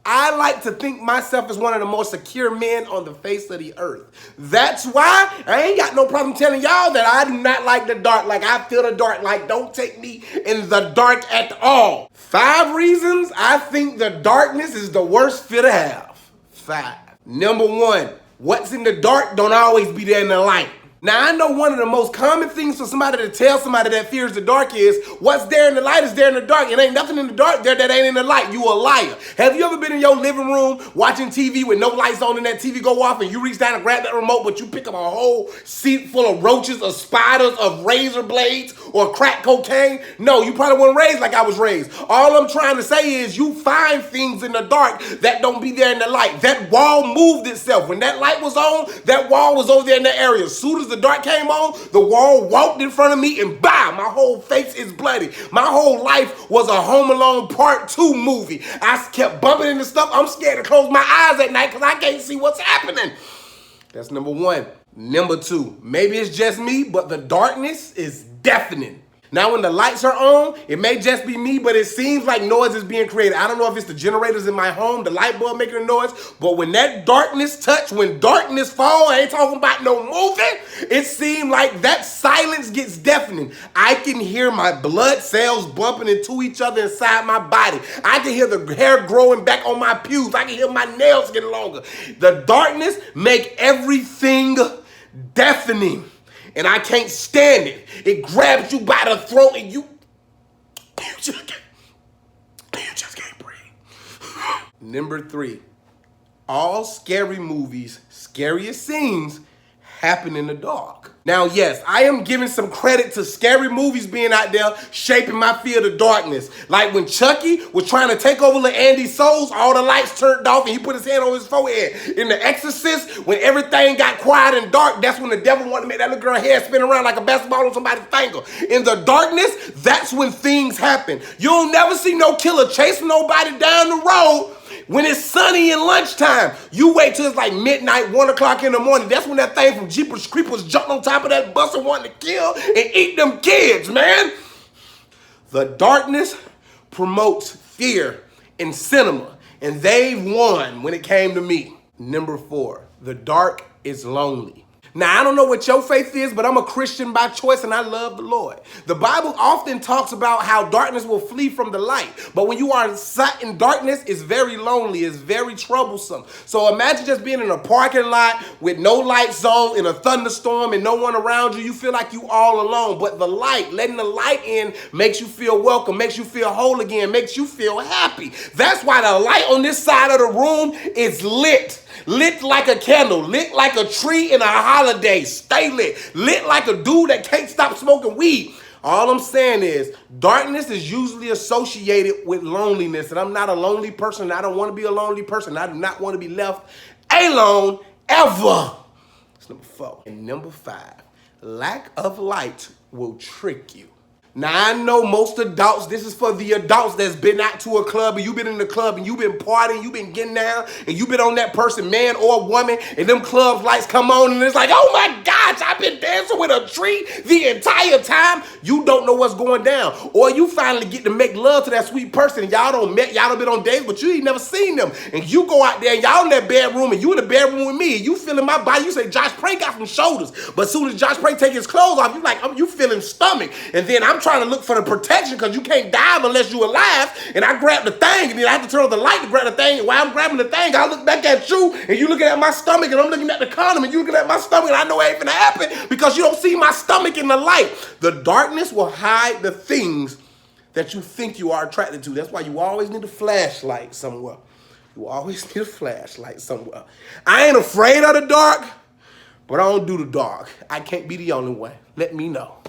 I like to think myself as one of the most secure men on the face of the earth. That's why I ain't got no problem telling y'all that I do not like the dark. Like, I feel the dark. Like, don't take me in the dark at all. 5 reasons I think the darkness is the worst fear to have. 5. Number 1, what's in the dark don't always be there in the light. Now, I know one of the most common things for somebody to tell somebody that fears the dark is, what's there in the light is there in the dark. It ain't nothing in the dark there that ain't in the light. You a liar. Have you ever been in your living room watching TV with no lights on and that TV go off and you reach down and grab that remote, but you pick up a whole seat full of roaches or spiders of razor blades or crack cocaine? No, you probably weren't raised like I was raised. All I'm trying to say is you find things in the dark that don't be there in the light. That wall moved itself. When that light was on, that wall was over there in the area. As soon as the dark came on, the wall walked in front of me and bam, my whole face is bloody. My whole life was a Home Alone Part 2 movie. I kept bumping into stuff. I'm scared to close my eyes at night because I can't see what's happening. That's number 1. Number 2, maybe it's just me, but the darkness is deafening. Now, when the lights are on, it may just be me, but it seems like noise is being created. I don't know if it's the generators in my home, the light bulb making a noise, but when that darkness touch, when darkness fall, I ain't talking about no moving, it seems like that silence gets deafening. I can hear my blood cells bumping into each other inside my body. I can hear the hair growing back on my pews. I can hear my nails getting longer. The darkness make everything deafening. And I can't stand it. It grabs you by the throat and you just can't breathe. Number 3, all scary movies, scariest scenes happen in the dark. Now, yes, I am giving some credit to scary movies being out there shaping my fear of darkness. Like when Chucky was trying to take over little Andy's souls, all the lights turned off and he put his hand on his forehead. In The Exorcist, when everything got quiet and dark, that's when the devil wanted to make that little girl head spin around like a basketball on somebody's finger. In the darkness, that's when things happen. You'll never see no killer chasing nobody down the road when it's sunny and lunchtime. You wait till it's like midnight, 1 o'clock in the morning. That's when that thing from Jeepers Creepers jumped on top of that bus and wanted to kill and eat them kids, man. The darkness promotes fear in cinema, and they've won when it came to me. Number 4, the dark is lonely. Now, I don't know what your faith is, but I'm a Christian by choice and I love the Lord. The Bible often talks about how darkness will flee from the light. But when you are sat in darkness, it's very lonely. It's very troublesome. So imagine just being in a parking lot with no lights on in a thunderstorm and no one around you. You feel like you all alone. But the light, letting the light in makes you feel welcome, makes you feel whole again, makes you feel happy. That's why the light on this side of the room is lit. Lit like a candle, lit like a tree in a holiday. Stay lit. Lit like a dude that can't stop smoking weed. All I'm saying is darkness is usually associated with loneliness. And I'm not a lonely person. I don't want to be a lonely person. I do not want to be left alone ever. That's number 4. And number 5, lack of light will trick you. Now, I know most adults, this is for the adults that's been out to a club and you've been in the club and you've been partying, you've been getting down and you've been on that person, man or woman, and them club lights come on and it's like, oh my gosh, I've been dancing with a tree the entire time. You don't know what's going down. Or you finally get to make love to that sweet person and y'all don't been on dates, but you ain't never seen them. And you go out there and y'all in that bedroom and you in the bedroom with me and you feeling my body. You say, Josh Pray got some shoulders. But as soon as Josh Pray take his clothes off, you like, you feeling stomach. And then I'm trying to look for the protection because you can't dive unless you're alive. And I grab the thing and then I have to turn on the light to grab the thing. And while I'm grabbing the thing, I look back at you and you looking at my stomach and I'm looking at the condom and you looking at my stomach and I know it ain't gonna happen because you don't see my stomach in the light. The darkness will hide the things that you think you are attracted to. That's why you always need a flashlight somewhere. You always need a flashlight somewhere. I ain't afraid of the dark, but I don't do the dark. I can't be the only one. Let me know.